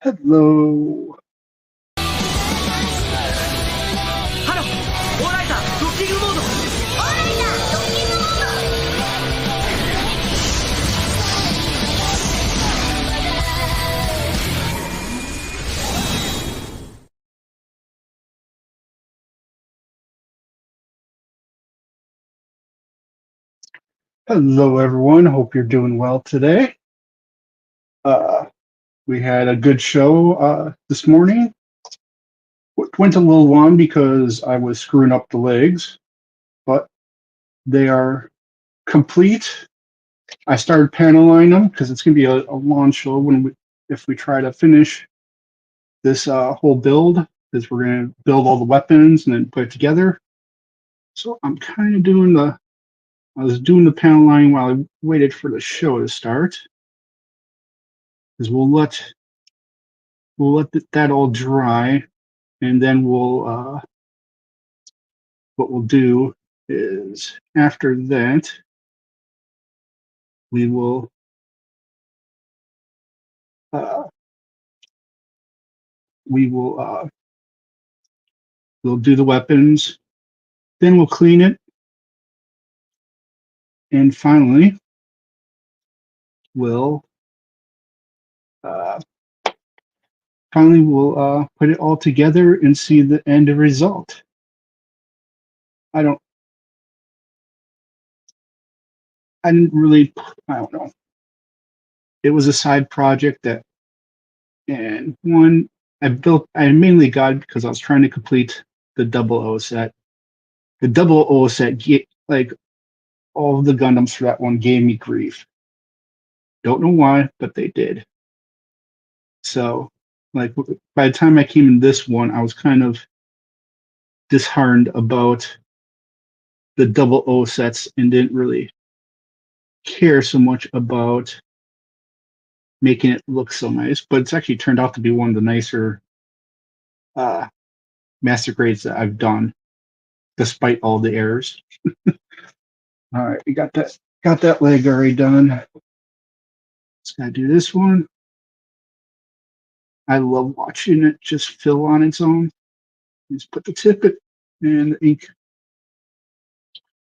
Hello. ハロー、オーライタードッキングモード。オーライタードッキングモード。 Hello, everyone. Hope you're doing well today. We had a good show this morning. Went a little long because I was screwing up the legs, but they are complete. I started paneling them because it's going to be a long show if we try to finish this whole build, because we're going to build all the weapons and then put it together. So I'm kind of I was doing the panel line while I waited for the show to start, because we'll let that all dry, and then what we'll do is after that we will uh, we'll do the weapons, then we'll clean it, and we'll uh, finally we'll put it all together and see the end result. I don't I didn't really I don't know. It was a side project and one I mainly got because I was trying to complete the double O set. The double O set, like all of the Gundams for that one, gave me grief. Don't know why, but they did. So, like, by the time I came in this one, I was kind of disheartened about the double O sets and didn't really care so much about making it look so nice. But it's actually turned out to be one of the nicer uh, master grades that I've done, despite all the errors. All right, we got that leg already done. Just gotta do this one. I love watching it just fill on its own. Just put the tip in, and the ink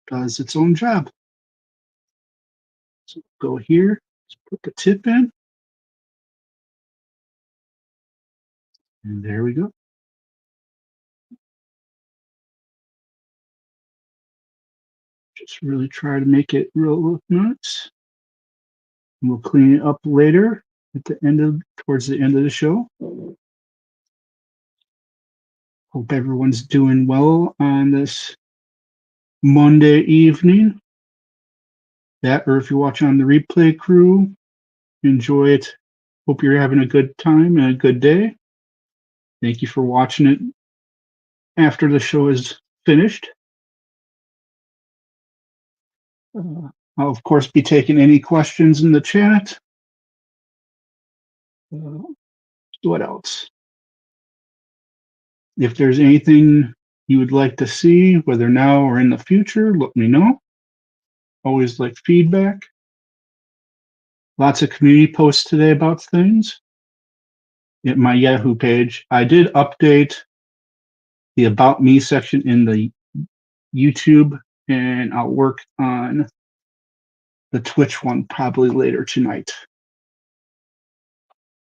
does its own job. So go here, just put the tip in, and there we go. Just really try to make it real look nice. And we'll clean it up later towards the end of the show. Hope everyone's doing well on this Monday evening. That, or if you're watching on the replay crew, enjoy it. Hope you're having a good time and a good day. Thank you for watching it after the show is finished. I'll, of course, be taking any questions in the chat. What else? If there's anything you would like to see, whether now or in the future, let me know. Always like feedback. Lots of community posts today about things. At my Yahoo page, I did update the About Me section in the YouTube, and I'll work on the Twitch one probably later tonight,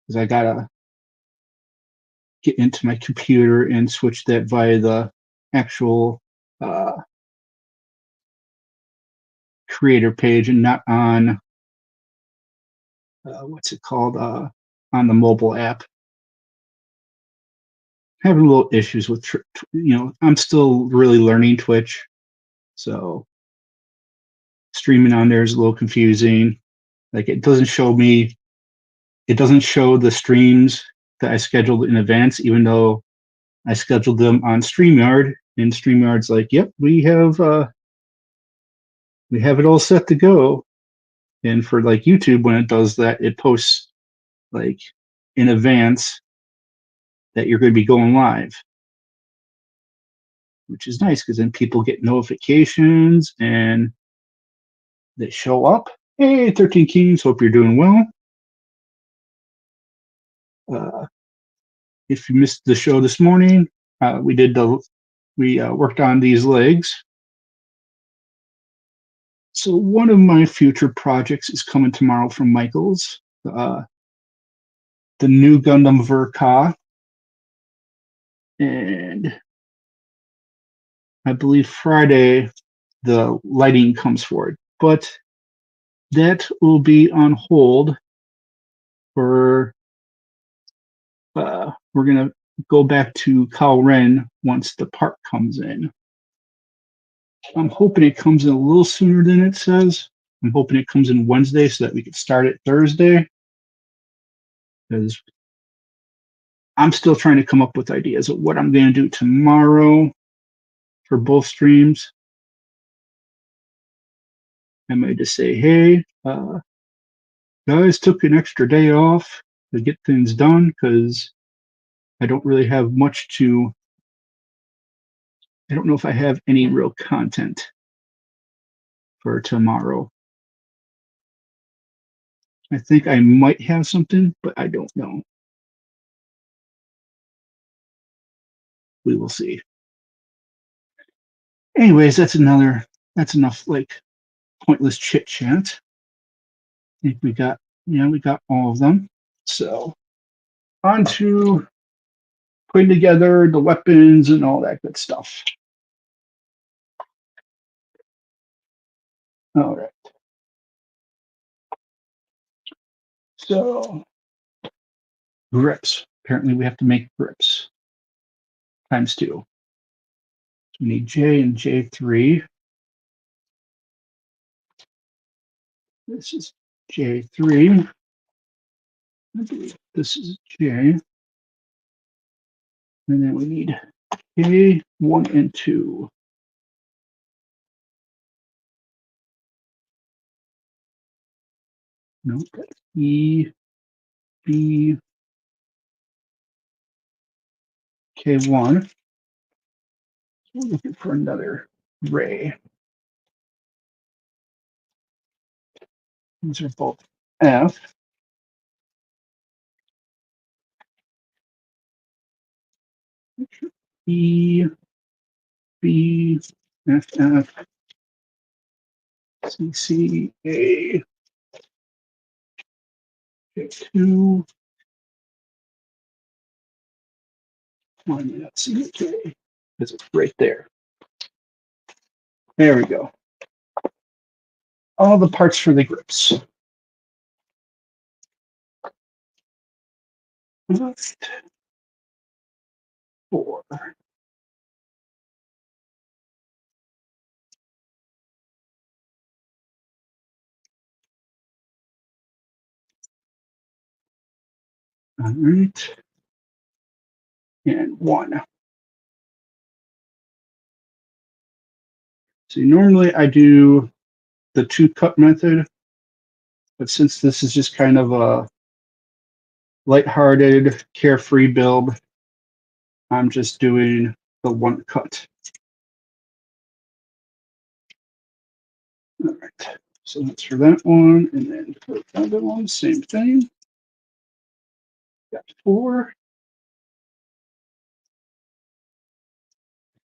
because I gotta get into my computer and switch that via the actual creator page and not on what's it called, on the mobile app. Having a little issues with I'm still really learning Twitch, so streaming on there is a little confusing. Like, it doesn't show the streams that I scheduled in advance, even though I scheduled them on StreamYard, and StreamYard's like, yep, we have it all set to go. And for like YouTube, when it does that, it posts like in advance that you're going to be going live, which is nice because then people get notifications and they show up. Hey, 13 Kings, hope you're doing well. If you missed the show this morning, we worked on these legs. So one of my future projects is coming tomorrow from Michaels, the new Gundam Verka, and I believe Friday the lighting comes for it, but that will be on hold for. We're gonna go back to Ren once the part comes in. I'm hoping it comes in a little sooner than it says. I'm hoping it comes in Wednesday so that we can start it Thursday. Because I'm still trying to come up with ideas of what I'm going to do tomorrow for both streams. I might just say, hey, guys, took an extra day off to get things done because I don't really have much to. I don't know if I have any real content for tomorrow. I think I might have something, but I don't know. We will see. Anyways, that's enough like pointless chit chat. I think we got all of them. So on to putting together the weapons and all that good stuff. All right. So grips. Apparently we have to make grips times 2. So we need J and J3. This is J3. I believe this is J. And then we need K1 and 2. No, that's E, B, K1. So we're looking for another ray. These are both F. E, B, F, F, C, C, A, J2, C, K, because it's right there. There we go. All the parts for the grips. Left 4. All right. And 1. See, normally I do the 2-cut method, but since this is just kind of a lighthearted, carefree build, I'm just doing the 1 cut. All right. So that's for that one, and then for the other one, same thing. Got 4.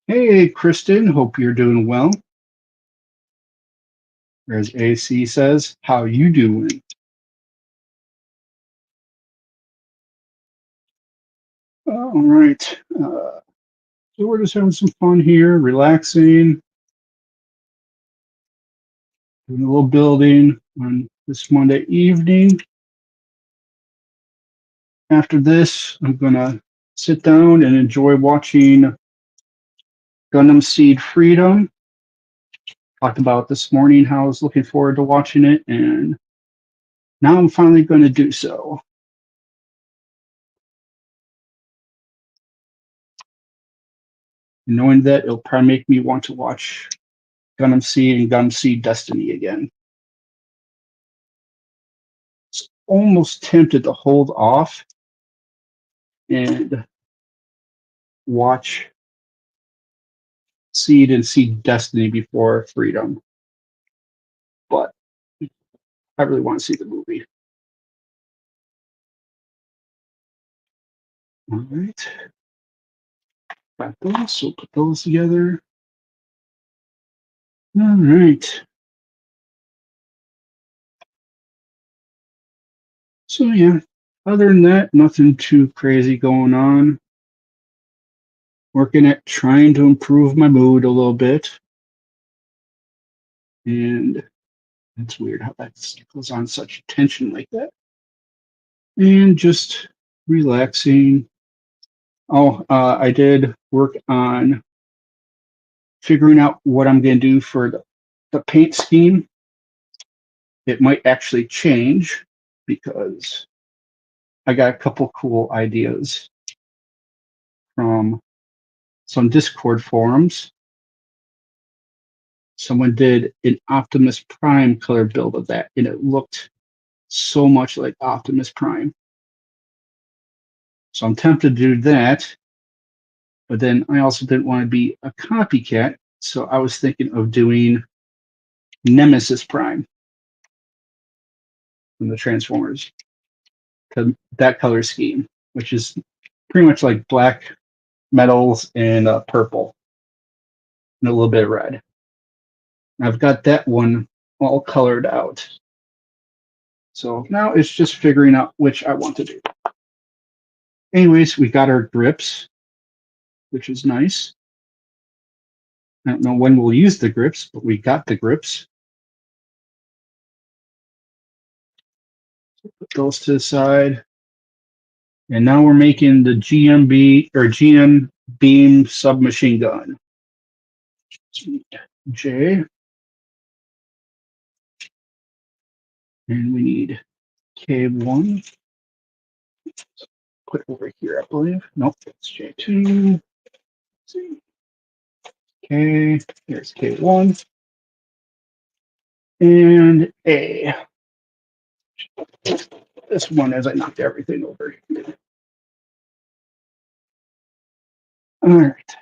Hey, Kristen, hope you're doing well. Or as AC says, how you doing? All right. So we're just having some fun here, relaxing, doing a little building on this Monday evening. After this, I'm going to sit down and enjoy watching Gundam Seed Freedom. Talked about this morning how I was looking forward to watching it, and now I'm finally going to do so. Knowing that it'll probably make me want to watch Gundam Seed and Gundam Seed Destiny again. It's almost tempted to hold off and watch Seed and Seed Destiny before Freedom. But I really want to see the movie. All right. Got those, so put those together. All right. So yeah, other than that, nothing too crazy going on. Working at trying to improve my mood a little bit. And it's weird how that goes on such tension like that. And just relaxing. Oh, I did work on figuring out what I'm going to do for the paint scheme. It might actually change because I got a couple cool ideas from some Discord forums. Someone did an Optimus Prime color build of that, and it looked so much like Optimus Prime. So I'm tempted to do that, but then I also didn't want to be a copycat, so I was thinking of doing Nemesis Prime from the Transformers, that color scheme, which is pretty much like black metals and purple and a little bit of red. And I've got that one all colored out. So now it's just figuring out which I want to do. Anyways, we got our grips, which is nice. I don't know when we'll use the grips, but we got the grips. Put those to the side. And now we're making the GMB or GM beam submachine gun. J. And we need K1. Put it over here, I believe. Nope, it's J2. Let's see. K. Here's K1. And A. This one as I knocked everything over. All right.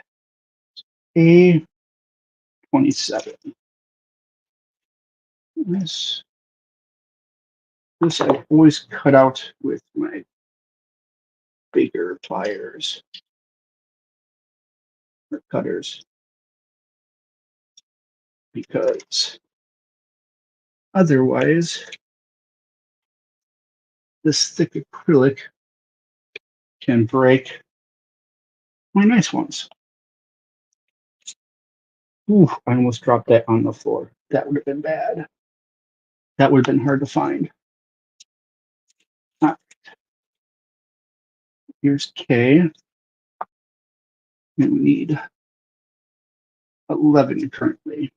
A27. This I've always cut out with my bigger pliers or cutters because otherwise this thick acrylic can break my nice ones. Ooh, I almost dropped that on the floor. That would have been bad. That would have been hard to find. Ah, here's K. And we need 11 currently.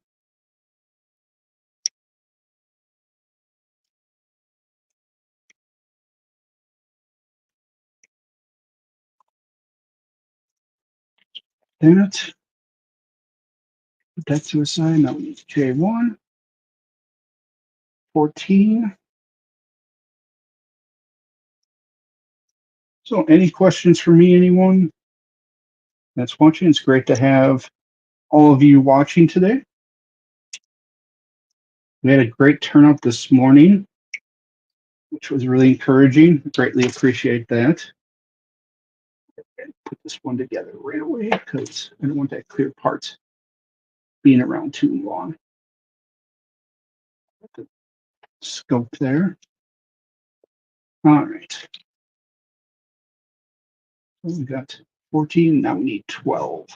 That. Put that to a side. Now we need J1. 14. So any questions for me, anyone that's watching? It's great to have all of you watching today. We had a great turnout this morning, which was really encouraging. Greatly appreciate that. And put this one together right away because I don't want that clear part being around too long. Put the scope there. All right. So we got 14. Now we need 12.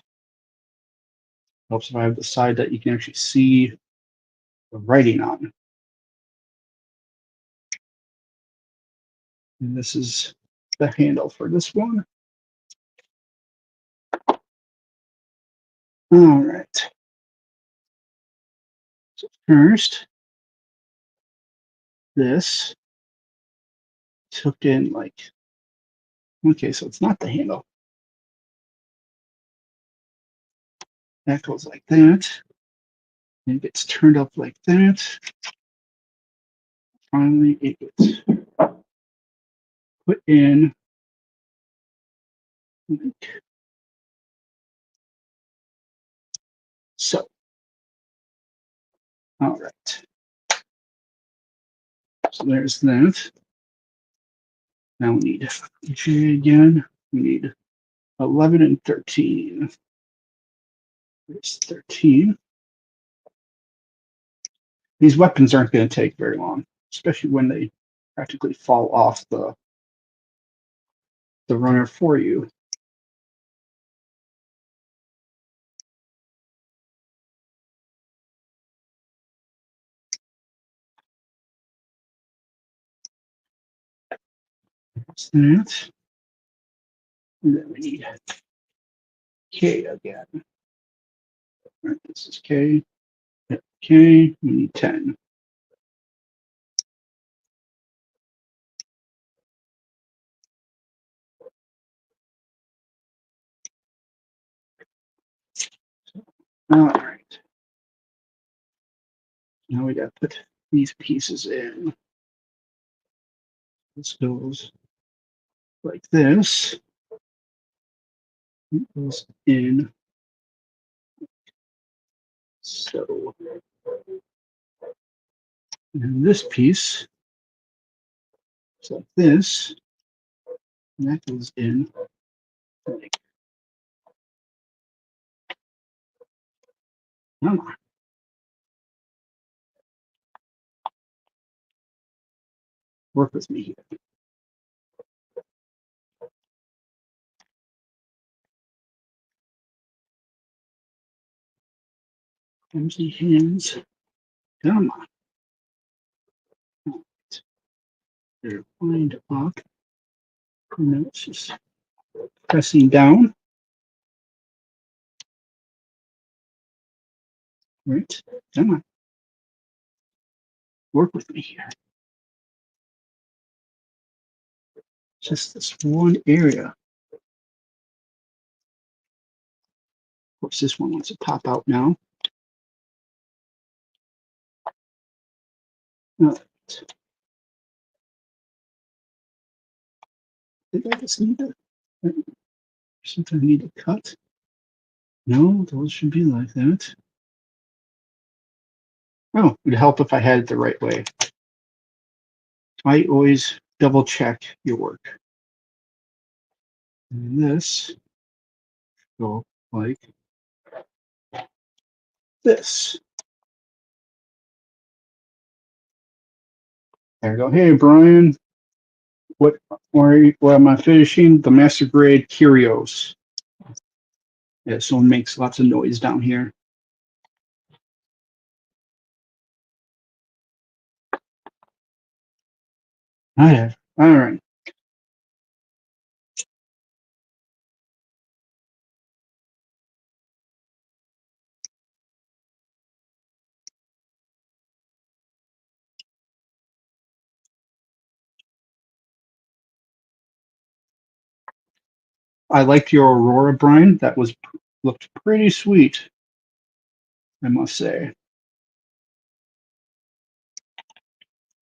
Helps if I have the side that you can actually see the writing on. And this is the handle for this one. All right. So first, this took in like, okay, so it's not the handle. That goes like that. And it gets turned up like that. Finally, it gets put in like so. All right. So there's that. Now we need J again. We need 11 and 13. There's 13. These weapons aren't going to take very long, especially when they practically fall off the runner for you. That's that. And then we need K again. All right, this is K. Yep, K. We need 10. All right. Now we got to put these pieces in. This goes like this. It goes in. So, and this piece is like this. And that goes in. Like, come on. Work with me here. Clumsy hands. Come on. Right. They're lined up. Now it's just pressing down. Right. Come on. Work with me here. Just this one area. Of course, this one wants to pop out now. All right. I think I just need to. Sometimes I need to cut. No, those should be like that. Oh, it'd help if I had it the right way. I always double check your work. And this go like this. There we go. Hey, Brian. What am I finishing? The Master Grade Kyrios. Yeah, someone makes lots of noise down here. I have. All right. I liked your Aurora, Brian. That looked pretty sweet, I must say.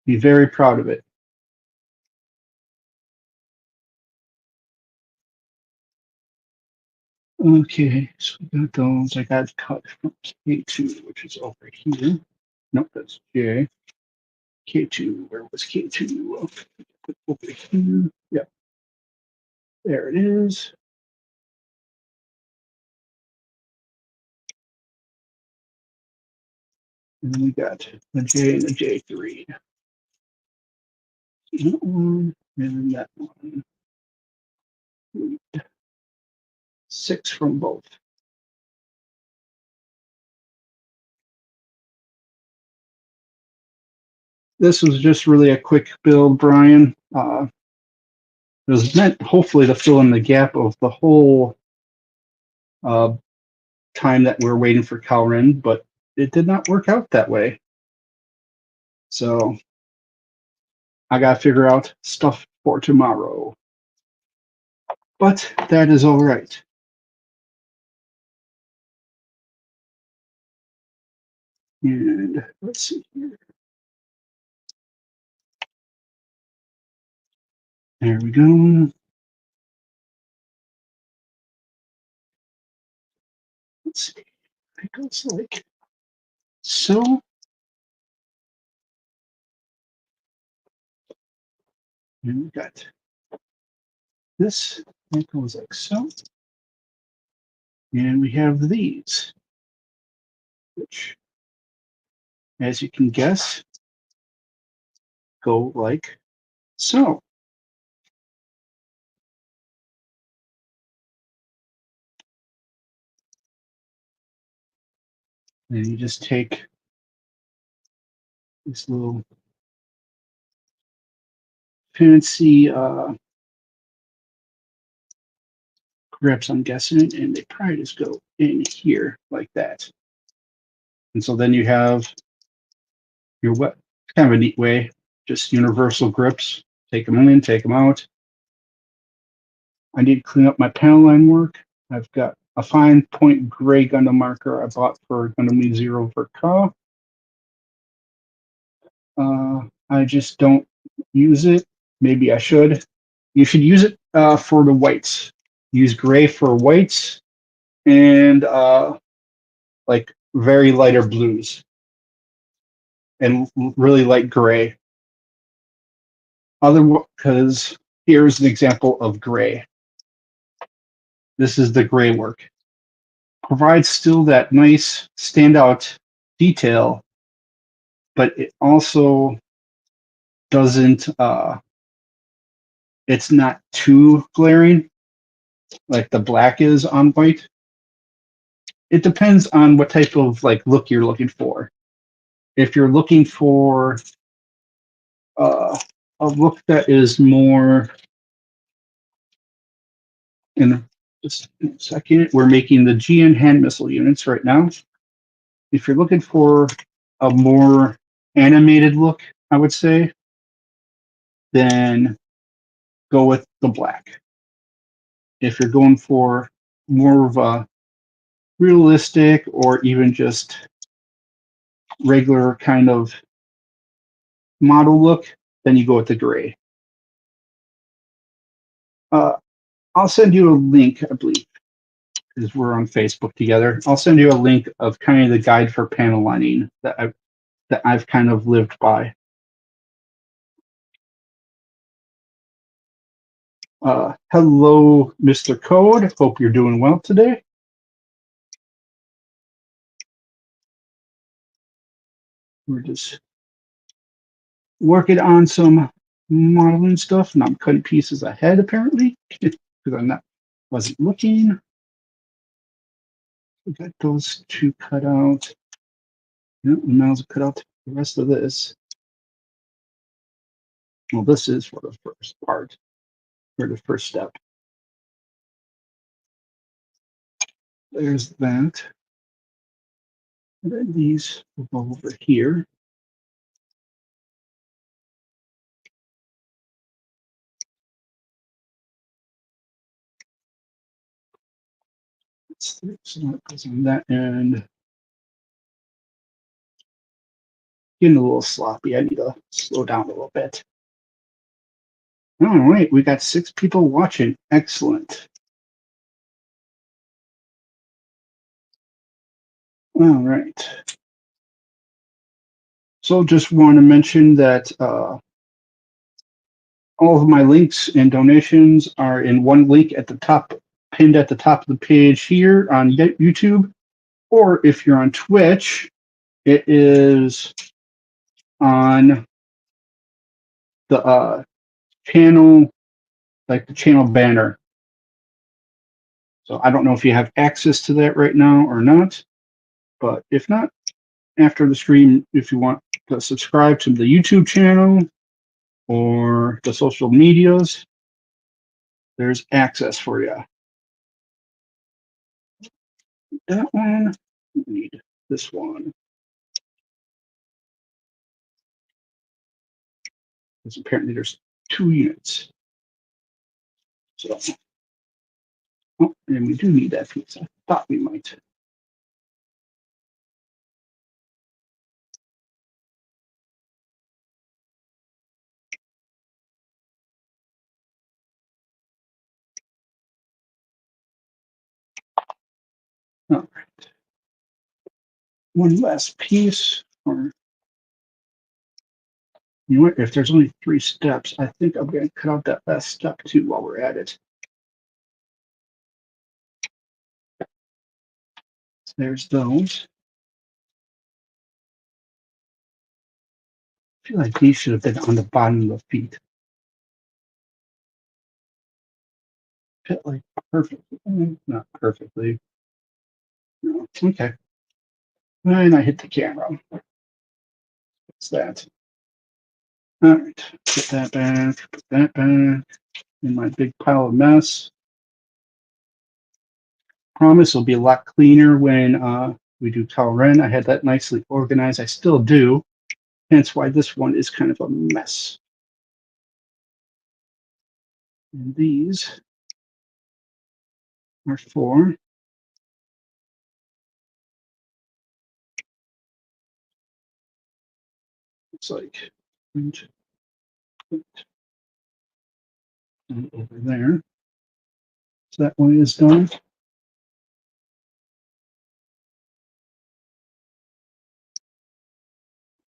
Be very proud of it. Okay, so we got those. I got cut from K2, which is over here. Nope, that's J. K2, where was K2? Over here. Yep. There it is. And then we got a J and a J3. That one, and that one. 6 from both. This was just really a quick build, Brian. It was meant hopefully to fill in the gap of the whole time that we're waiting for Calrin, but it did not work out that way. So I got to figure out stuff for tomorrow. But that is all right. And let's see here. There we go. Let's see. It goes like so. And we got this That goes like so. And we have these, which, as you can guess, go like so. And you just take this little fancy grips, I'm guessing, and they probably just go in here like that. And so then you have your what kind of a neat way, just universal grips. Take them in, take them out. I need to clean up my panel line work. I've got a fine point gray Gundam marker I bought for Gundam Zero for Ka. I just don't use it. Maybe I should. You should use it for the whites. Use gray for whites and like very lighter blues and really light gray. Because here's an example of gray. This is the gray work. Provides still that nice standout detail, but it also doesn't, it's not too glaring like the black is on white. It depends on what type of like look you're looking for. If you're looking for a look that is more, in just a second, we're making the GN hand missile units right now. If you're looking for a more animated look, I would say, then go with the black. If you're going for more of a realistic or even just regular kind of model look, then you go with the gray. I'll send you a link, I believe, because we're on Facebook together. I'll send you a link of kind of the guide for panel lining that I've kind of lived by. Hello, Mr. Code. Hope you're doing well today. We're just working on some modeling stuff, and I'm cutting pieces ahead apparently because wasn't looking. We got those two cut out. Yeah, and now to cut out the rest of this. Well, this is for the first part, for the first step. There's that. And then these will go over here. So that goes on that end. Getting a little sloppy. I need to slow down a little bit. All right, we got 6 people watching. Excellent. All right. So just want to mention that all of my links and donations are in one link at the top, pinned at the top of the page here on YouTube. Or if you're on Twitch, it is on the channel, like the channel banner. So I don't know if you have access to that right now or not, but if not, after the stream, if you want to subscribe to the YouTube channel or the social medias, there's access for you. That one, we need this one. Because apparently there's 2 units. So, oh, and we do need that piece. I thought we might. All right. One last piece. Or, you know what? If there's only 3 steps, I think I'm going to cut out that last step too while we're at it. There's those. I feel like these should have been on the bottom of the feet. Fit like perfectly. Not perfectly. No. Okay. And I hit the camera. What's that? All right. Put that back. Put that back in my big pile of mess. Promise it'll be a lot cleaner when we do Calren. I had that nicely organized. I still do. Hence why this one is kind of a mess. And these are for it's like and over there. So that one is done.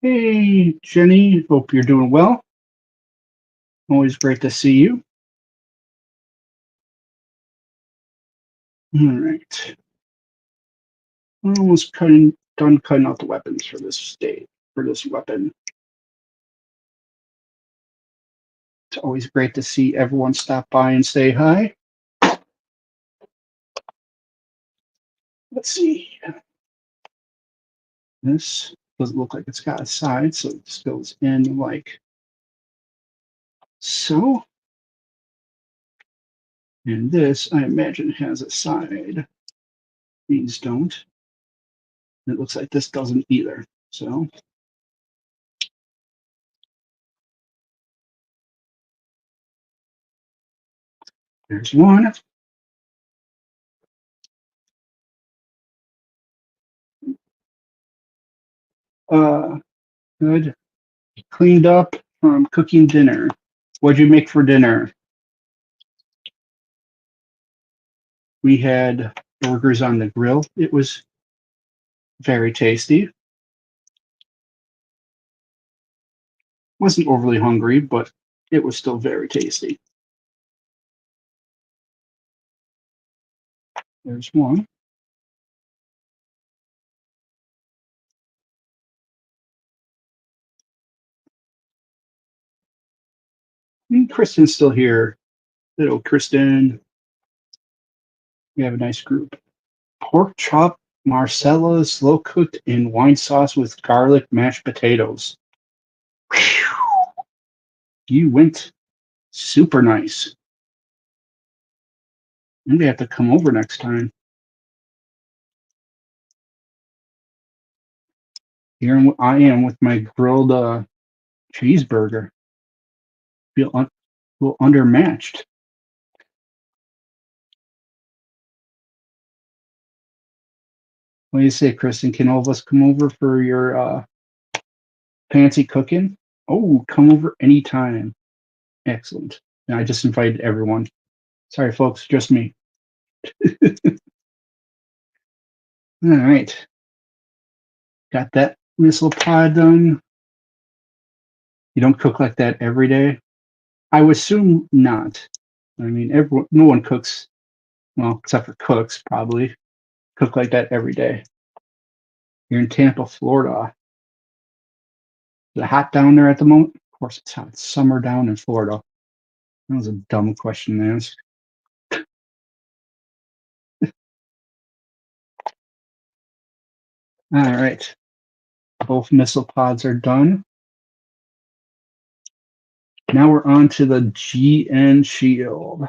Hey, Jenny. Hope you're doing well. Always great to see you. All right. We're almost done cutting out the weapons for this state, for this weapon. It's always great to see everyone stop by and say hi. Let's see. This doesn't look like it's got a side, so this goes in like so. And this, I imagine, has a side. These don't. It looks like this doesn't either. So there's one. Good. Cleaned up from cooking dinner. What'd you make for dinner? We had burgers on the grill. It was very tasty. Wasn't overly hungry, but it was still very tasty. There's one. And Kristen's still here. Little Kristen. We have a nice group. Pork chop Marcella slow cooked in wine sauce with garlic mashed potatoes. Whew. You went super nice. Maybe I have to come over next time. Here I am with my grilled cheeseburger. Feel a little undermatched. What do you say, Kristen? Can all of us come over for your fancy cooking? Oh, come over anytime. Excellent. And I just invited everyone. Sorry, folks, just me. All right. Got that missile pod done. You don't cook like that every day? I would assume not. I mean, no one cooks, well, except for cooks, probably, cook like that every day. You're in Tampa, Florida. Is it hot down there at the moment? Of course it's hot. It's summer down in Florida. That was a dumb question to ask. All right. Both missile pods are done. Now we're on to the GN shield.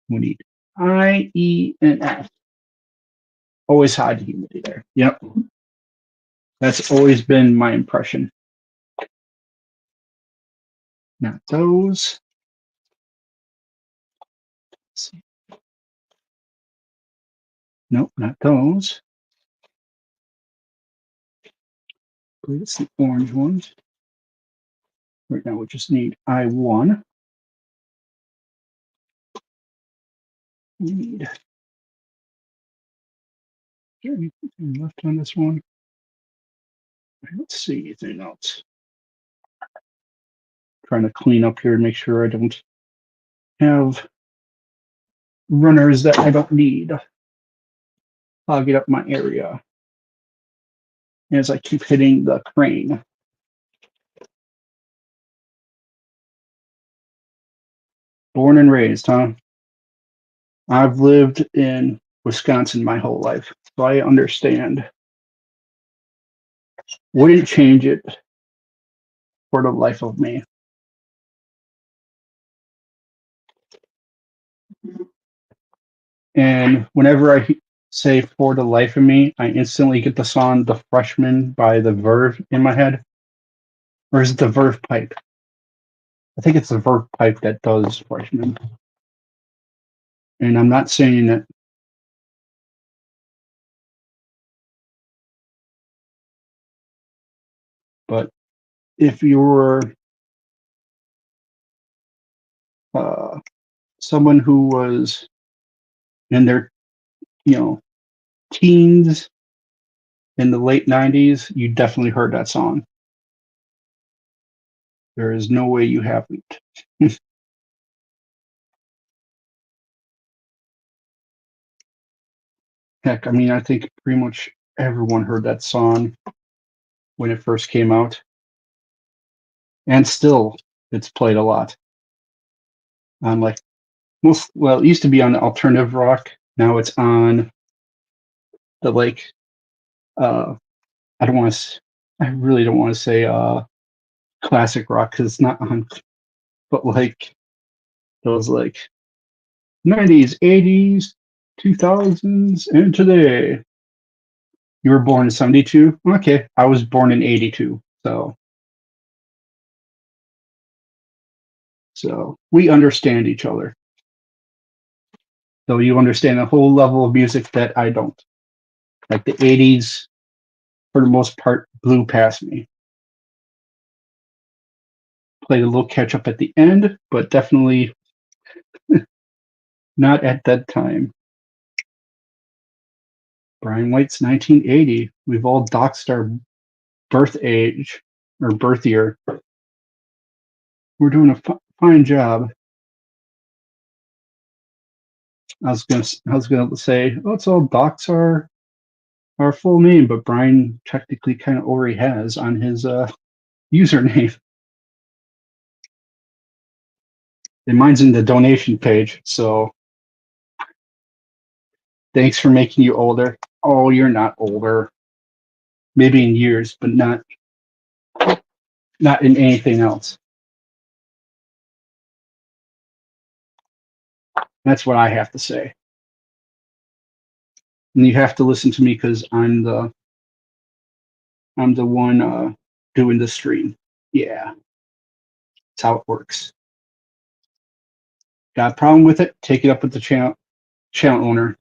We need I, E, and F. Always high humidity there. Yep. That's always been my impression. Not those. Let's see. Nope, not those. I believe it's the orange ones. Right now we just need I1. We need. Is there anything left on this one? I don't see anything else. Trying to clean up here and make sure I don't have runners that I don't need. clog it up my area as I keep hitting the crane. Born and raised, huh? I've lived in Wisconsin my whole life, so I understand. Wouldn't change it for the life of me. And whenever I say "for the life of me," I instantly get the song "The Freshman" by the Verve in my head. Or is it the Verve Pipe? I think it's the Verve Pipe that does Freshman. And I'm not saying that. But if you're someone who was in their, teens in the late 90s, you definitely heard that song. There is no way you haven't. Heck, I mean, I think pretty much everyone heard that song when it first came out. And still, it's played a lot. On like it used to be on alternative rock. Now it's on the I really don't want to say classic rock because it's not on, but like those like 90s, 80s, 2000s, and today. You were born in 72? Okay, I was born in 82. So we understand each other. So you understand a whole level of music that I don't. Like the 80s, for the most part, blew past me. Played a little catch up at the end, but definitely not at that time. Brian White's 1980. We've all doxed our birth age or birth year. We're doing a fine job. I was gonna say, let's all dox our full name, but Brian technically kind of already has on his username. And mine's in the donation page, so thanks for making you older. Oh, you're not older. Maybe in years, but not in anything else. That's what I have to say. And you have to listen to me because I'm the one doing the stream. Yeah, that's how it works. Got a problem with it? Take it up with the channel owner.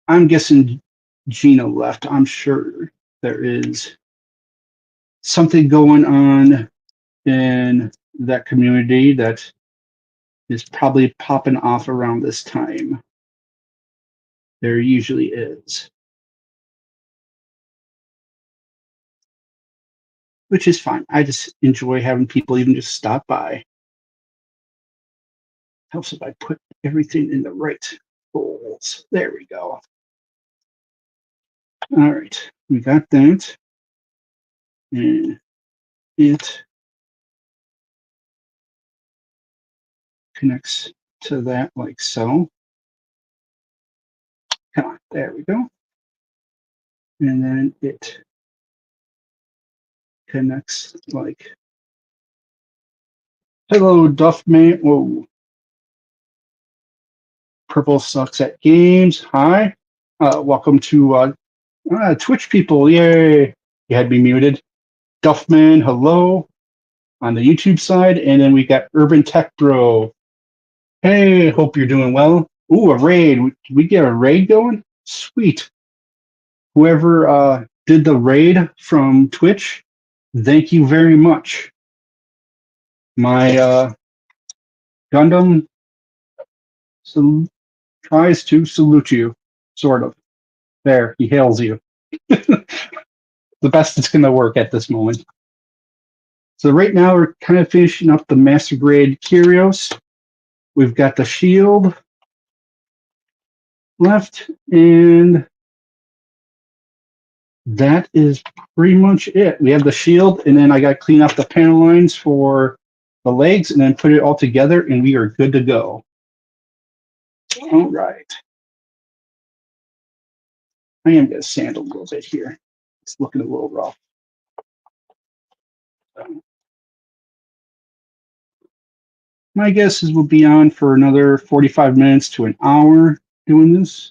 I'm guessing Gina left. I'm sure there is something going on in that community that is probably popping off around this time. There usually is. Which is fine. I just enjoy having people even just stop by. Helps if I put everything in the right bowls. There we go. All right, we got that. And it connects to that like so. Come on, there we go. And then it connects like, hello, Duffman. Whoa. Purple sucks at games. Hi. Welcome to Twitch people. Yay. You had me muted. Duffman, hello. On the YouTube side. And then we got Urban Tech Bro. Hey, hope you're doing well. Ooh, a raid. Did we get a raid going? Sweet. Whoever did the raid from Twitch, thank you very much. My Gundam tries to salute you, sort of. There, he hails you. The best it's going to work at this moment. So right now we're kind of finishing up the Master Grade Kyrios. We've got the shield left, and that is pretty much it. We have the shield, and then I got to clean up the panel lines for the legs, and then put it all together, and we are good to go. All right. I am going to sand a little bit here. It's looking a little rough. My guess is we'll be on for another 45 minutes to an hour doing this.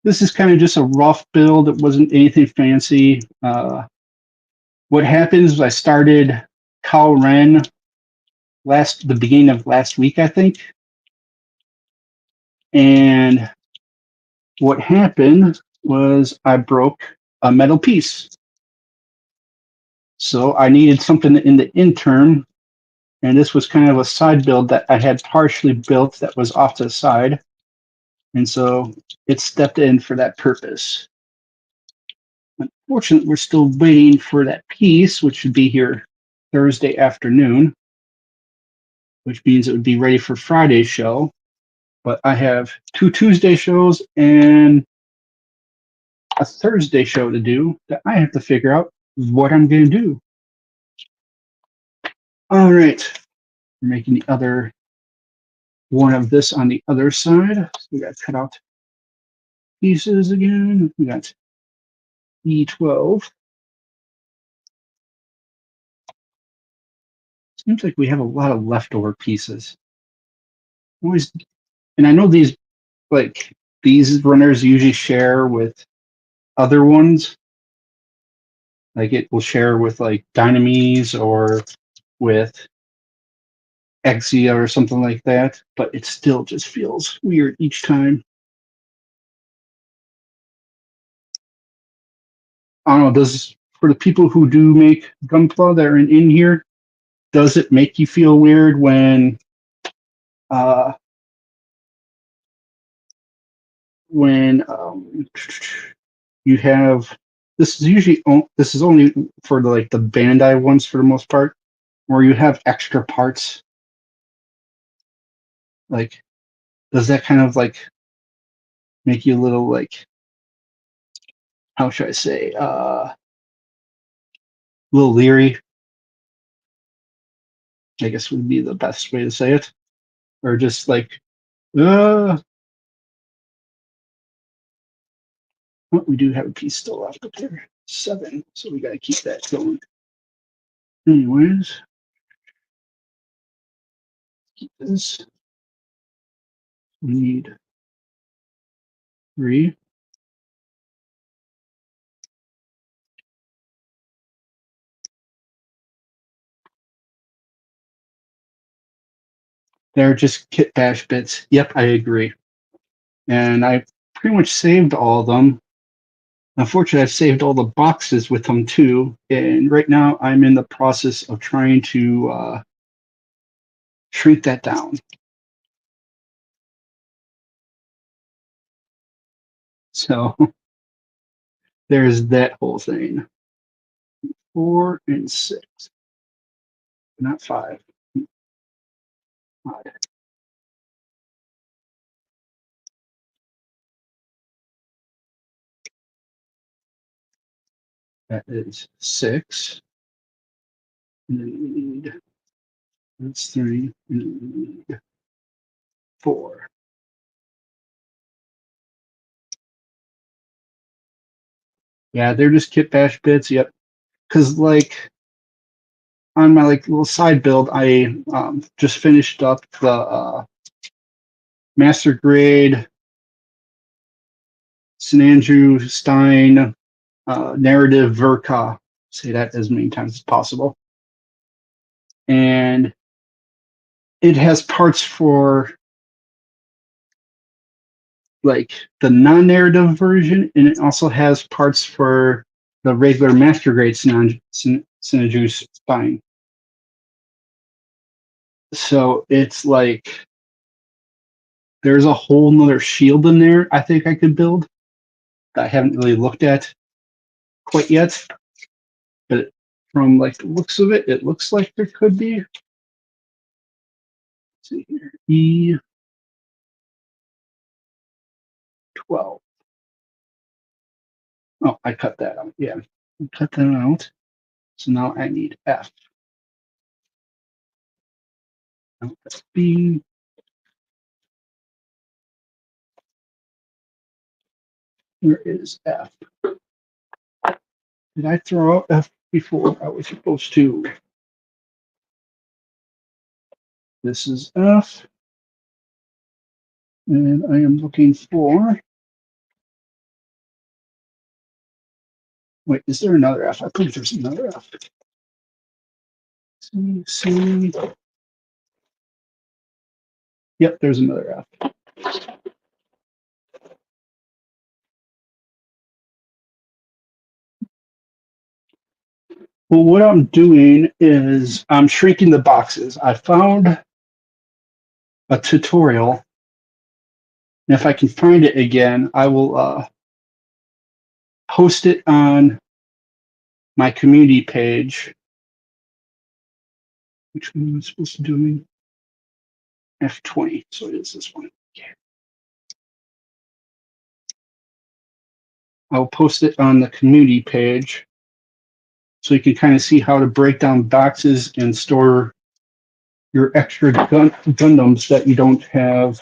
This is kind of just a rough build. It wasn't anything fancy. What happens is I started Kyle Ren the beginning of last week, I think. And what happened was I broke a metal piece. So I needed something in the interim, and this was kind of a side build that I had partially built that was off to the side. And so it stepped in for that purpose. Unfortunately, we're still waiting for that piece, which should be here Thursday afternoon, which means it would be ready for Friday's show. But I have 2 Tuesday shows and a Thursday show to do that I have to figure out what I'm going to do. All right. We're making the other one of this on the other side. So we got to cut out pieces again. We got E12. Seems like we have a lot of leftover pieces. Always, and I know these runners usually share with other ones. Like it will share with like Dynames or with Exia or something like that, but it still just feels weird each time. I don't know, for the people who do make Gunpla that are in here, does it make you feel weird when uh when you have this is only for the Bandai ones for the most part, where you have extra parts? Like, does that kind of like make you a little like, how should I say, a little leery, I guess would be the best way to say it, or just like, uh well, we do have a piece still left up there, 7, so we got to keep that going. Anyways, keep this. We need 3. They're just kit bash bits. Yep, I agree. And I pretty much saved all of them. Unfortunately, I've saved all the boxes with them too. And right now I'm in the process of trying to shrink that down. So there's that whole thing. 4 and 6, not 5. 5. That is 6. And then we need, that's 3. And then we need 4. Yeah, they're just kit bash bits. Yep. Because like on my like little side build, I just finished up the master grade St. Andrew Stein narrative Verka. Say that as many times as possible. And it has parts for like the non-narrative version, and it also has parts for the regular master grade St. Andrew Stein. So it's like there's a whole nother shield in there I think I could build that I haven't really looked at quite yet. But from like the looks of it, it looks like there could be. Let's see here. E12. Oh, I cut that out. Yeah, I cut that out. So now I need F. Now that's B. Where is F? Did I throw out F before I was supposed to? This is F. And I am looking for. Wait, is there another F? I think there's another F. C. Yep, there's another F. Well, what I'm doing is I'm shrinking the boxes. I found a tutorial. And if I can find it again, I will post it on my community page. Which one am I supposed to do? F20. So it is this one. Yeah. I'll post it on the community page so you can kind of see how to break down boxes and store your extra Gundams that you don't have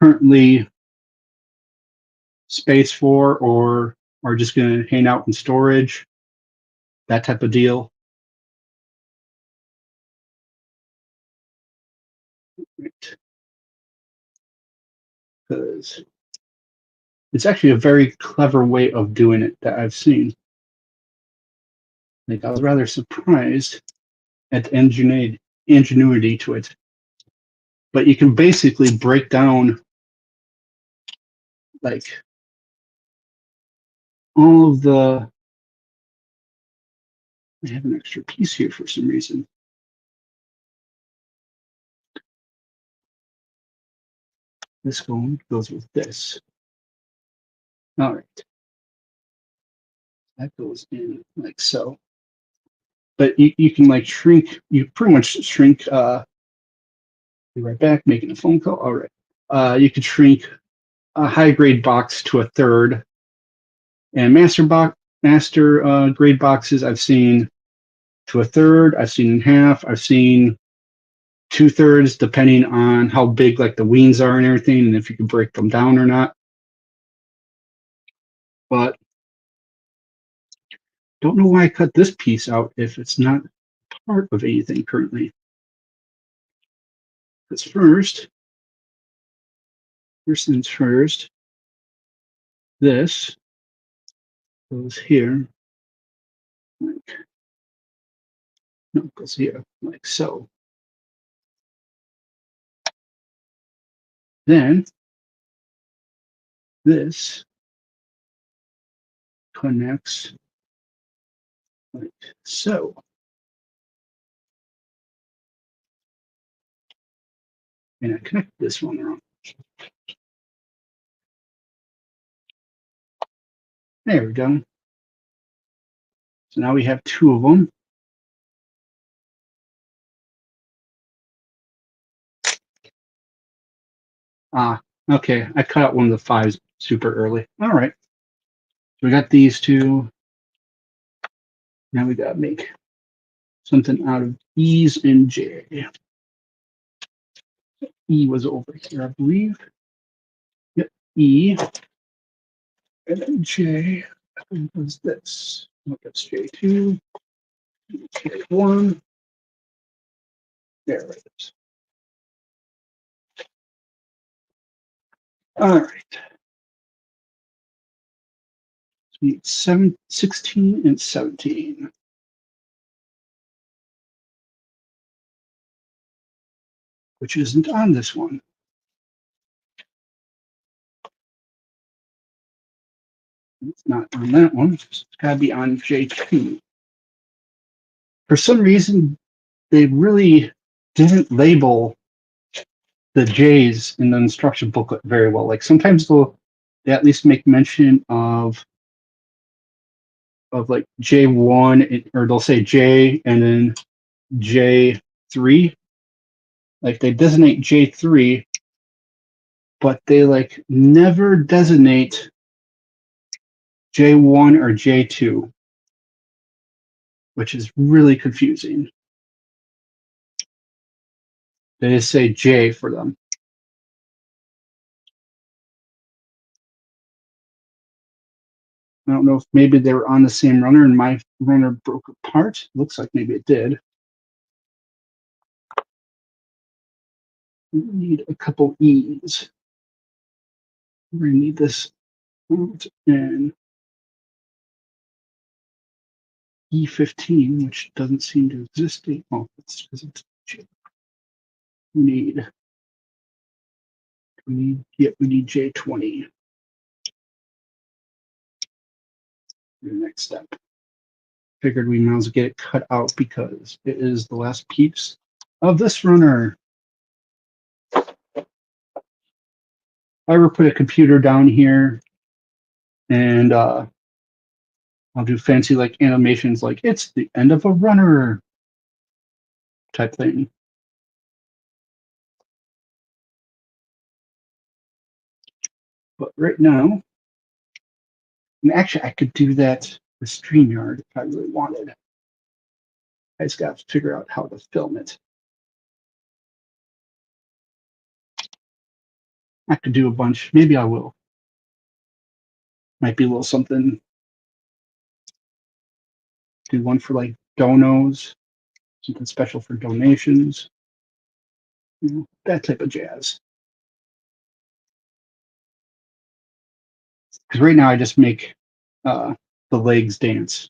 currently space for or are just going to hang out in storage, that type of deal. Right. Because it's actually a very clever way of doing it that I've seen. Like, I was rather surprised at the ingenuity to it. But you can basically break down like all of the. I have an extra piece here for some reason. This goes with this. All right. That goes in like so. But you can like shrink, you pretty much shrink, be right back, making a phone call. All right. You could shrink a high grade box to a third. And master grade boxes I've seen to a third, I've seen in half, I've seen 2/3, depending on how big like the wings are and everything, and if you can break them down or not. But don't know why I cut this piece out if it's not part of anything currently. Because first things first, this goes here, like, no, it goes here, like so. Then this connects like so. And I connect this one wrong. There we go. So now we have two of them. Ah, okay. I cut out one of the fives super early. All right. So we got these two. Now we got to make something out of E's and J. E was over here, I believe. Yep, E. And then J. What's this? Oh, that's J2. J1. There it is. All right. So we need 16 and 17. Which isn't on this one. It's not on that one. It's got to be on J2. For some reason, they really didn't label the J's in the instruction booklet very well. Like sometimes they at least make mention of like J1, or they'll say J and then J3. Like they designate J3, but they like never designate J1 or J2, which is really confusing. They just say J for them. I don't know if maybe they were on the same runner and my runner broke apart. Looks like maybe it did. We need a couple E's. We're going to need this and E15, which doesn't seem to exist. Oh, it's because it's J. We need J20. The next step. Figured we might as well get it cut out because it is the last piece of this runner. I ever put a computer down here and I'll do fancy like animations like it's the end of a runner type thing. But right now, and actually I could do that with StreamYard if I really wanted. I just got to figure out how to film it. I could do a bunch. Maybe I will. Might be a little something. Do one for like donos, something special for donations. You know, that type of jazz. Because right now I just make the legs dance,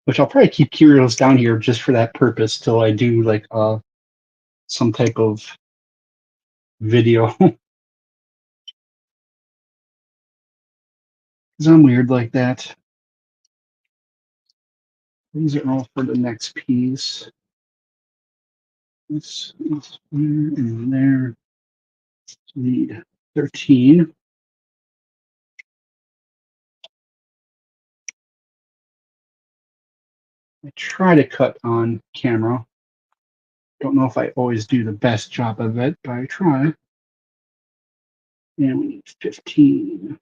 which I'll probably keep Kyrios down here just for that purpose till I do like some type of video. Because I'm weird like that. These are all for the next piece. This there and there. Need 13. I try to cut on camera. Don't know if I always do the best job of it, but I try. And we need 15.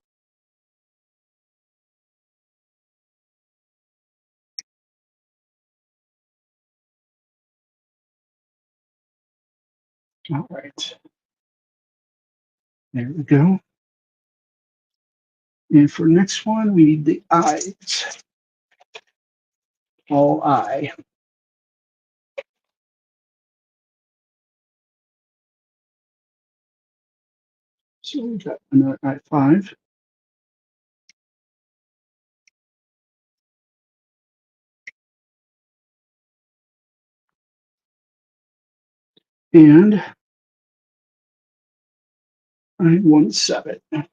All right. There we go. And for next one, we need the eyes. All eye. So we got another I5. And I17. There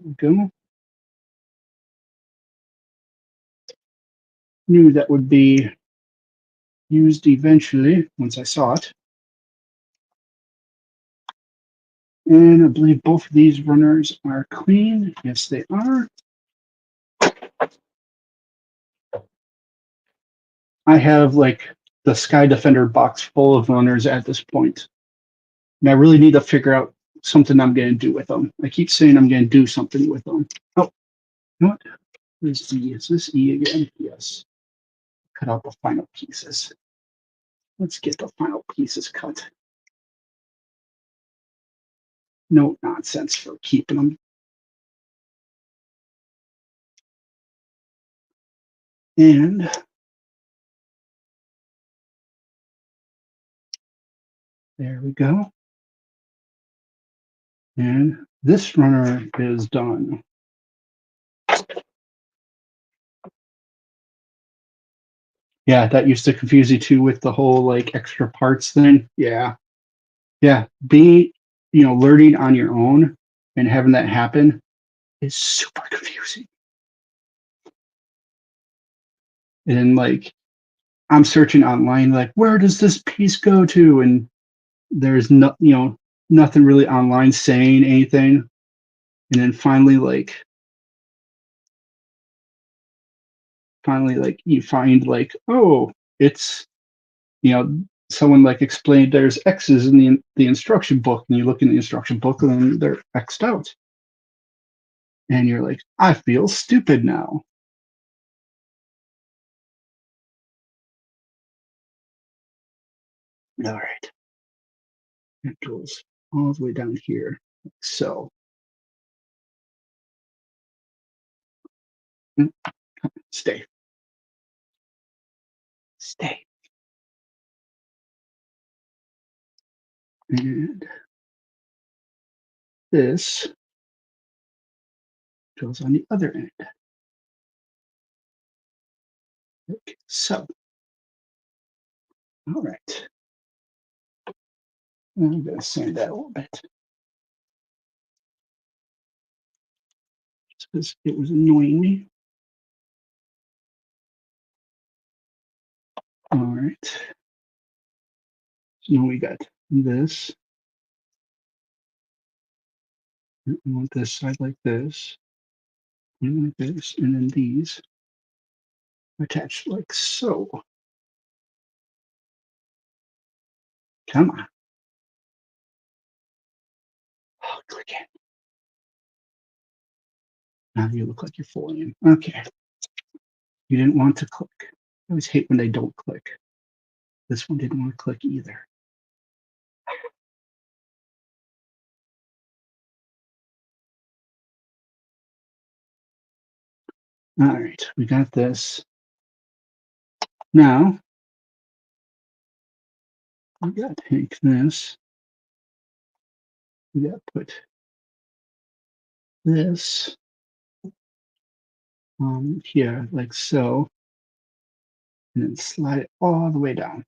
we go. Knew that would be used eventually once I saw it. And I believe both of these runners are clean. Yes, they are. I have like the Sky Defender box full of runners at this point. And I really need to figure out something I'm going to do with them. I keep saying I'm going to do something with them. Oh, you know what? Where's E? Is this E again? Yes. Cut out the final pieces. Let's get the final pieces cut. No nonsense for keeping them. And there we go. And this runner is done. Yeah, that used to confuse you too with the whole like extra parts thing. Yeah. Yeah. Learning on your own and having that happen is super confusing. And like I'm searching online, like, where does this piece go to? And there's nothing really online saying anything. And then finally you find like, oh, it's someone like explained there's X's in the instruction book, and you look in the instruction book and then they're X'd out. And you're like, I feel stupid now. All right. It goes all the way down here, like so. Stay. Stay. And this goes on the other end. Like so. All right. I'm going to sand that a little bit. Just because it was annoying me. All right. So now we got this. We want this side like this. And like this. And then these attached like so. Come on. Oh, click it. Now you look like you're falling in. Okay. You didn't want to click. I always hate when they don't click. This one didn't want to click either. All right, we got this. Now, we got to take this. We got to put this here, like so, and then slide it all the way down.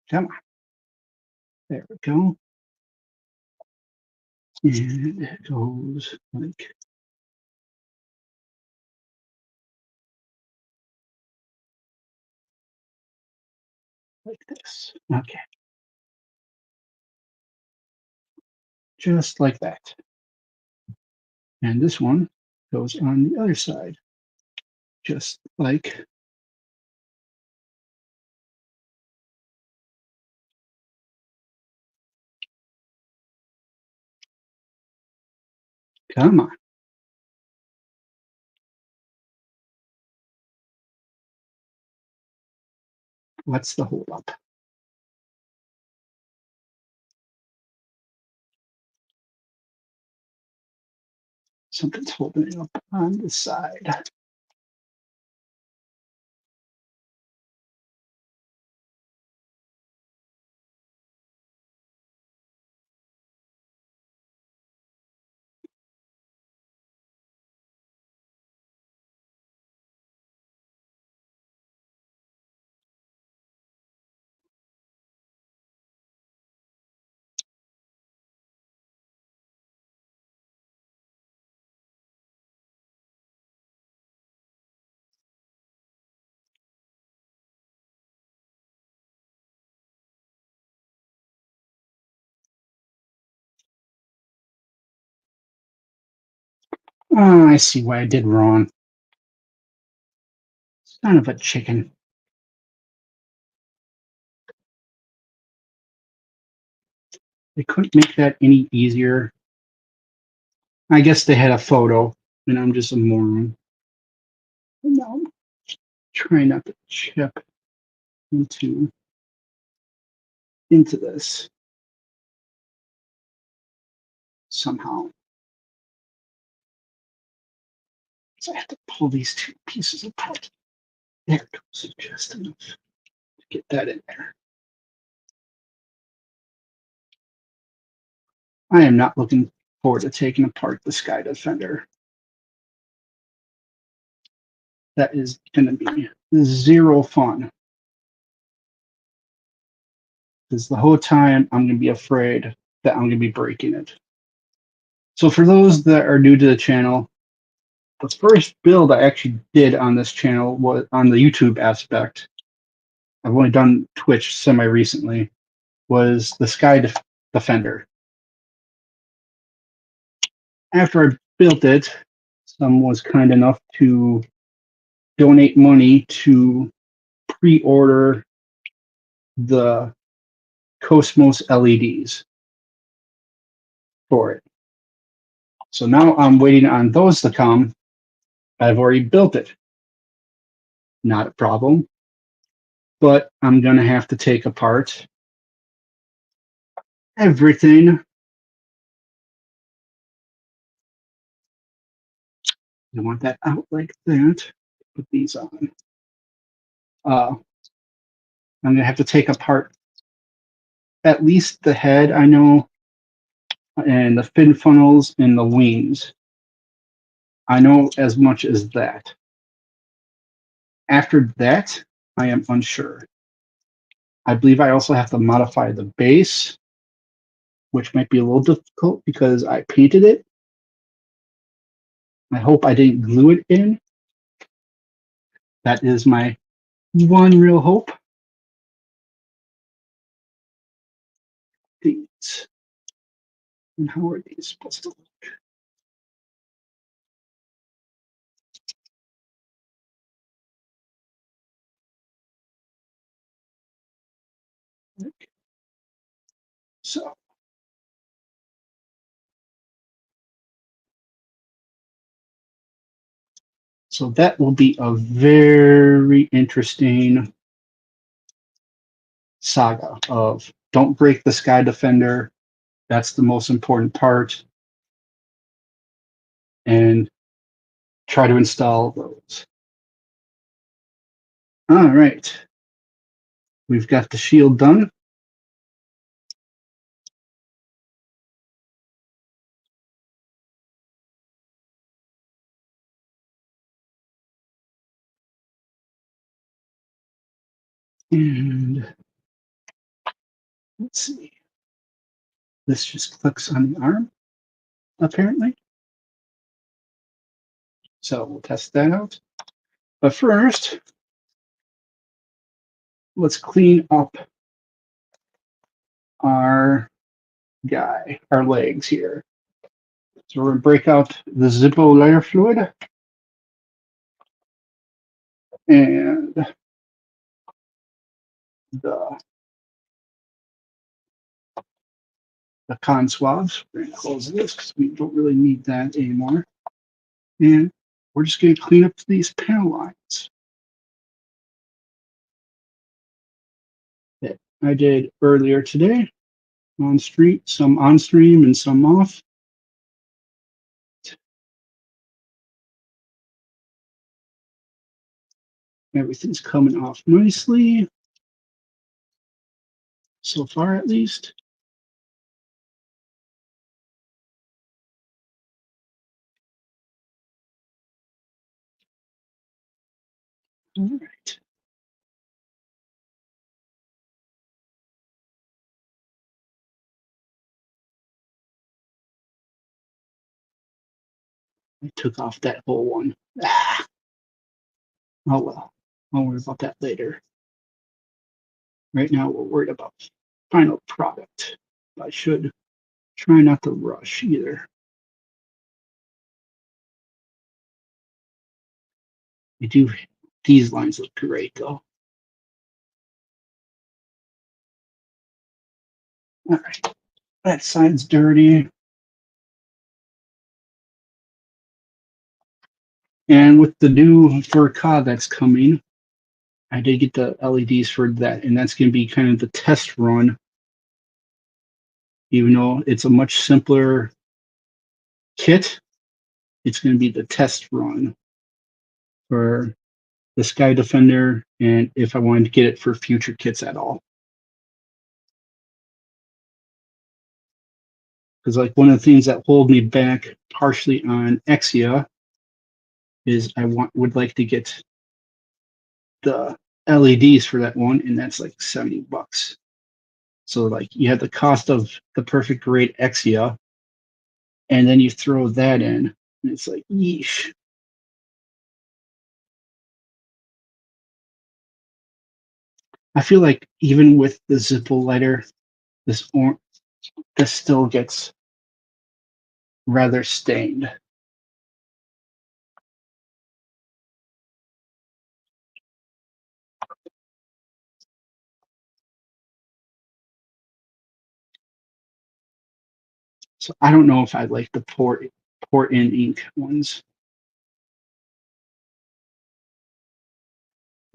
Come on. There we go. And it goes like this. Okay. Just like that. And this one goes on the other side. Just like come on. What's the hold up? Something's holding it up on the side. Oh, I see why I did wrong. Son of a chicken. They couldn't make that any easier. I guess they had a photo, and I'm just a moron. No, try not to chip into this somehow. So I have to pull these two pieces apart. There it goes, just enough to get that in there. I am not looking forward to taking apart the Sky Defender. That is going to be zero fun. Because the whole time I'm going to be afraid that I'm going to be breaking it. So for those that are new to the channel, the first build I actually did on this channel was on the YouTube aspect. I've only done Twitch semi-recently, was the Sky Defender. After I built it, someone was kind enough to donate money to pre-order the Cosmos LEDs for it. So now I'm waiting on those to come. I've already built it. Not a problem. But I'm going to have to take apart everything. I want that out like that. Put these on. I'm going to have to take apart at least the head, I know, and the fin funnels and the wings. I know as much as that. After that, I am unsure. I believe I also have to modify the base, which might be a little difficult because I painted it. I hope I didn't glue it in. That is my one real hope. These. And how are these supposed to look? Okay. So that will be a very interesting saga of don't break the Sky Defender. That's the most important part. And try to install those. All right. We've got the shield done. And let's see. This just clicks on the arm, apparently. So we'll test that out. But first, let's clean up our guy, our legs here. So we're going to break out the Zippo lighter fluid and the con swabs. We're going to close this because we don't really need that anymore. And we're just going to clean up these panel lines that I did earlier today on stream, some on stream and some off. Everything's coming off nicely, so far at least. All right. I took off that whole one. Ah, oh well, I'll worry about that later. Right now, we're worried about final product. I should try not to rush either. We do, these lines look great though. All right, that side's dirty. And with the new fur cod that's coming, I did get the LEDs for that, and that's going to be kind of the test run. Even though it's a much simpler kit, it's going to be the test run for the Sky Defender, and if I wanted to get it for future kits at all. Because like one of the things that hold me back partially on Exia is I would like to get the LEDs for that one, and that's like $70. So like you have the cost of the perfect grade Exia, and then you throw that in, and it's like yeesh. I feel like even with the Zippo lighter, this still gets rather stained. So I don't know if I'd like the pour in ink ones.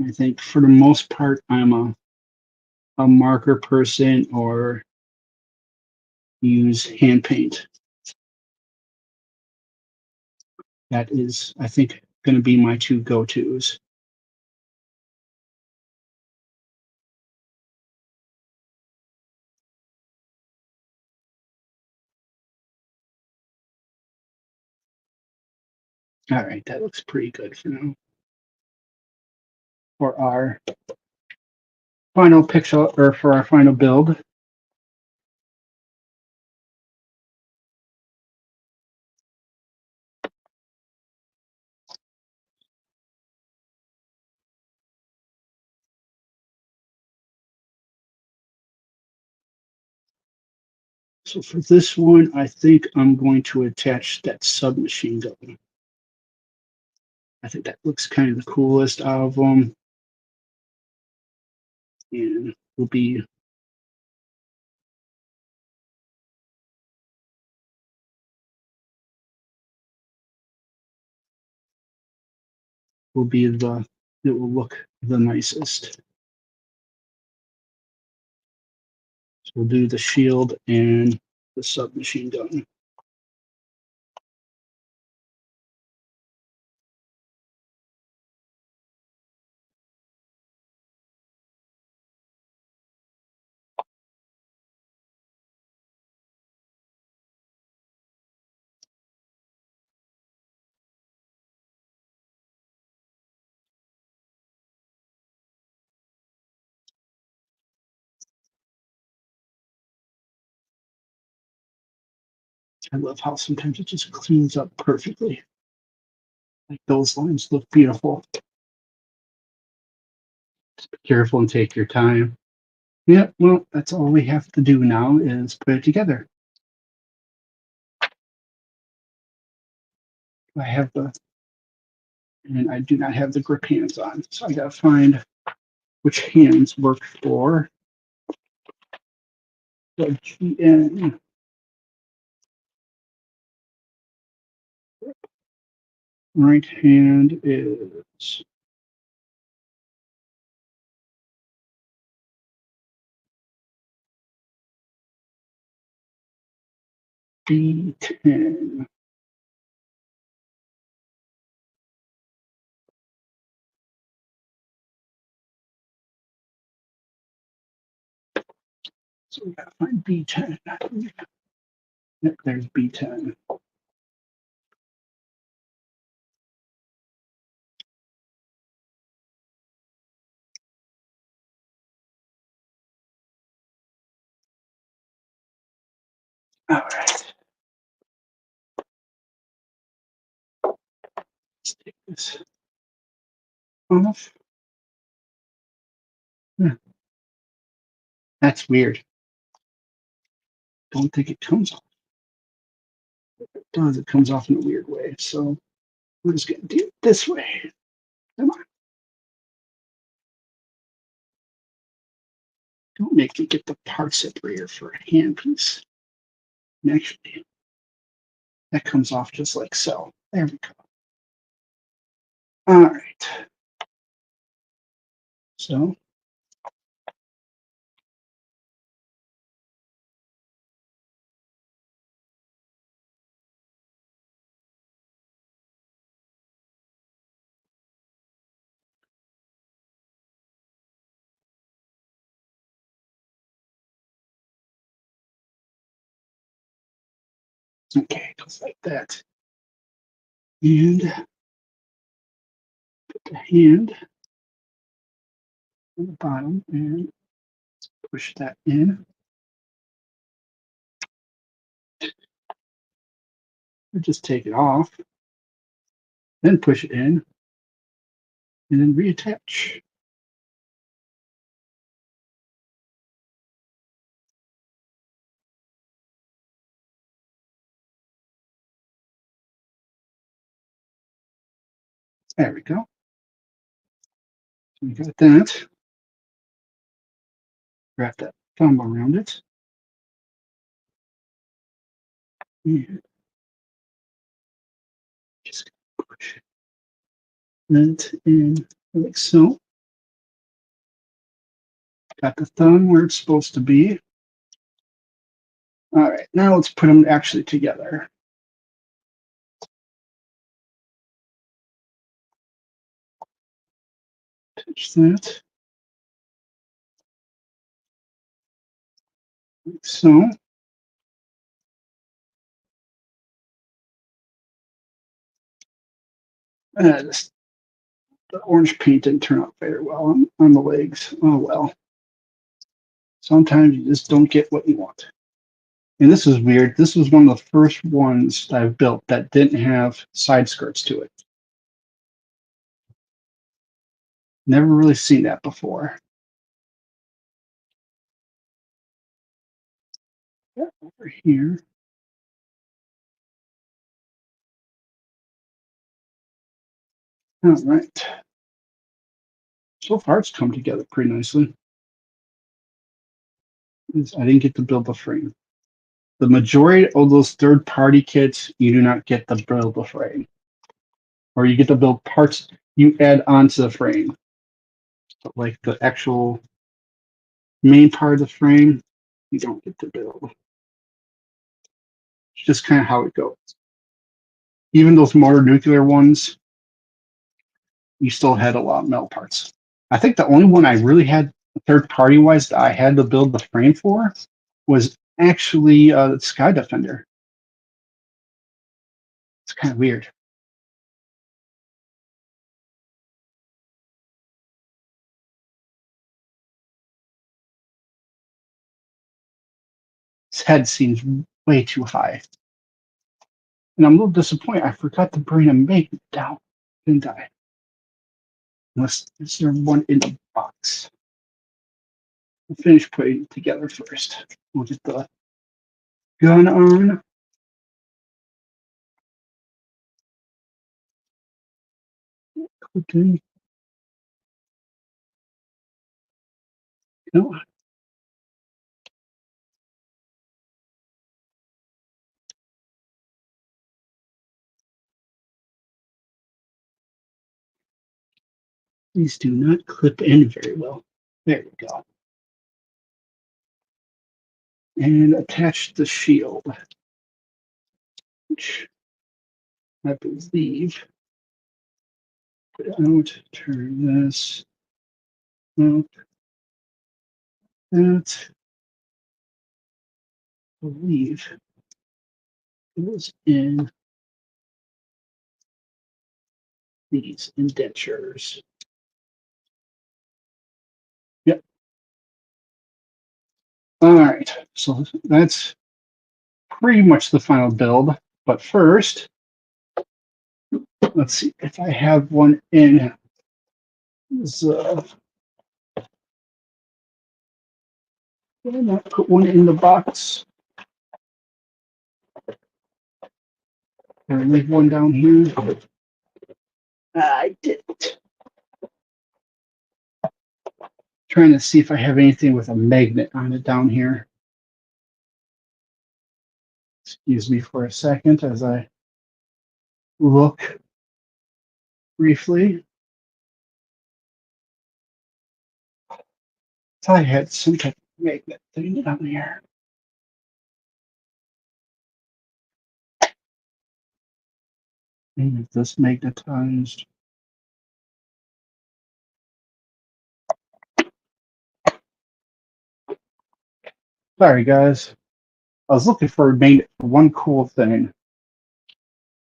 I think for the most part, I'm a marker person or use hand paint. That is, I think, going to be my two go-tos. All right, that looks pretty good for now. For our final picture, or for our final build. So for this one, I think I'm going to attach that submachine gun. I think that looks kind of the coolest out of them. And will be it will look the nicest. So we'll do the shield and the submachine gun. I love how sometimes it just cleans up perfectly. Like those lines look beautiful. Just be careful and take your time. Yeah, well, that's all we have to do now is put it together. I have and I do not have the grip hands on, so I gotta find which hands work for the GN. Right hand is B10. So we gotta find B10. Yep, there's B10. All right. Let's take this off. That's weird. Don't think it comes off. If it does, it comes off in a weird way. So we're just gonna do it this way. Come on. Don't make me get the part separator for a handpiece. And actually, that comes off just like so. There we go. All right. So okay, goes like that. And put the hand on the bottom and push that in. Or just take it off, then push it in, and then reattach. There we go. So we got that. Wrap that thumb around it. And just push that in like so. Got the thumb where it's supposed to be. All right, now let's put them actually together. Touch that. Like so. This, the orange paint didn't turn out very well on the legs. Oh well. Sometimes you just don't get what you want. And this is weird. This was one of the first ones that I've built that didn't have side skirts to it. Never really seen that before. Over here. All right. So far, it's come together pretty nicely. I didn't get to build the frame. The majority of those third-party kits, you do not get to build the frame. Or you get to build parts you add onto the frame. But like the actual main part of the frame, you don't get to build. It's just kind of how it goes. Even those motor nuclear ones, you still had a lot of metal parts. I think the only one I really had third party wise that I had to build the frame for was actually the Sky Defender. It's kind of weird. His head seems way too high. And I'm a little disappointed. I forgot to bring a magnet down, didn't I? Unless is there one in the box? We'll finish putting it together first. We'll get the gun on. Okay. No. These do not clip in very well. There we go. And attach the shield, which I believe. Put it out, turn this out, that. I believe it was in these indentures. Yep. All right. So that's pretty much the final build. But first, let's see if I have one in. Did I not put one in the box? Or leave one down here? I didn't. Trying to see if I have anything with a magnet on it down here. Excuse me for a second as I look briefly. Thought I had some type of magnet thing down here. Maybe if this magnetized. Sorry, guys. I was looking for a magnet for one cool thing.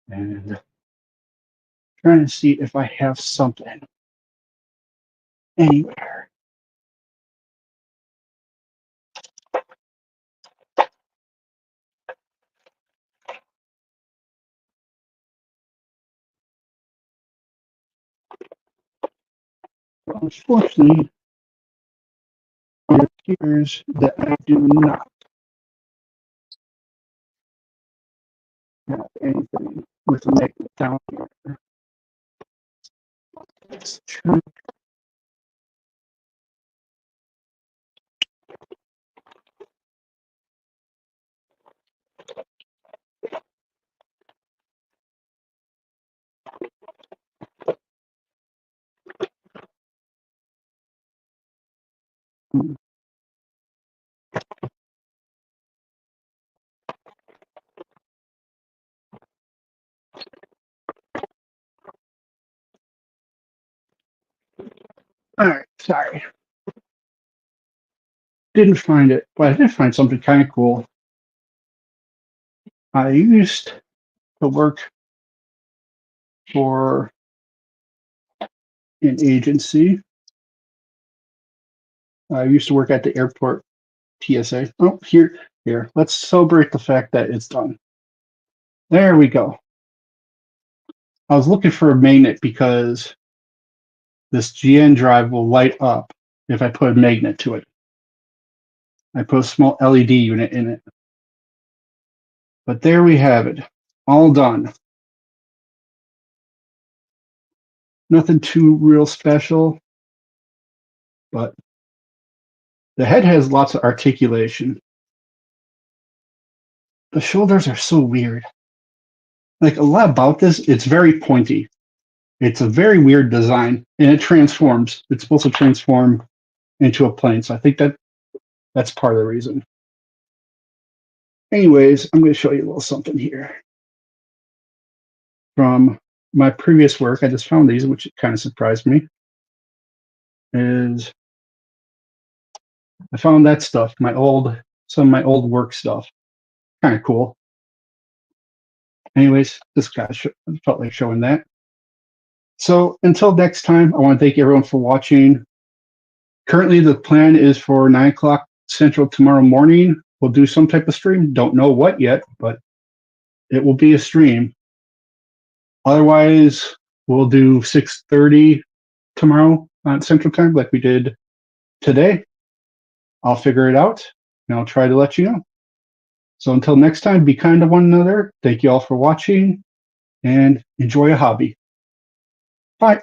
And trying to see if I have something anywhere. Unfortunately, it appears that I do not have anything with a magnet down here. Let's try. All right, sorry. Didn't find it, but I did find something kind of cool. I used to work for an agency. I used to work at the airport TSA. Oh, here. Let's celebrate the fact that it's done. There we go. I was looking for a magnet because this GN drive will light up if I put a magnet to it. I put a small LED unit in it. But there we have it. All done. Nothing too real special, but the head has lots of articulation. The shoulders are so weird. Like a lot about this, it's very pointy. It's a very weird design, and it transforms. It's supposed to transform into a plane, so I think that's part of the reason. Anyways, I'm going to show you a little something here. From my previous work, I just found these, which kind of surprised me. Is I found that stuff, some of my old work stuff. Kind of cool. Anyways, this guy felt like showing that. So until next time, I want to thank everyone for watching. Currently, the plan is for 9 o'clock Central tomorrow morning. We'll do some type of stream. Don't know what yet, but it will be a stream. Otherwise, we'll do 6:30 tomorrow on Central Time like we did today. I'll figure it out, and I'll try to let you know. So until next time, be kind to one another. Thank you all for watching, and enjoy a hobby. Bye.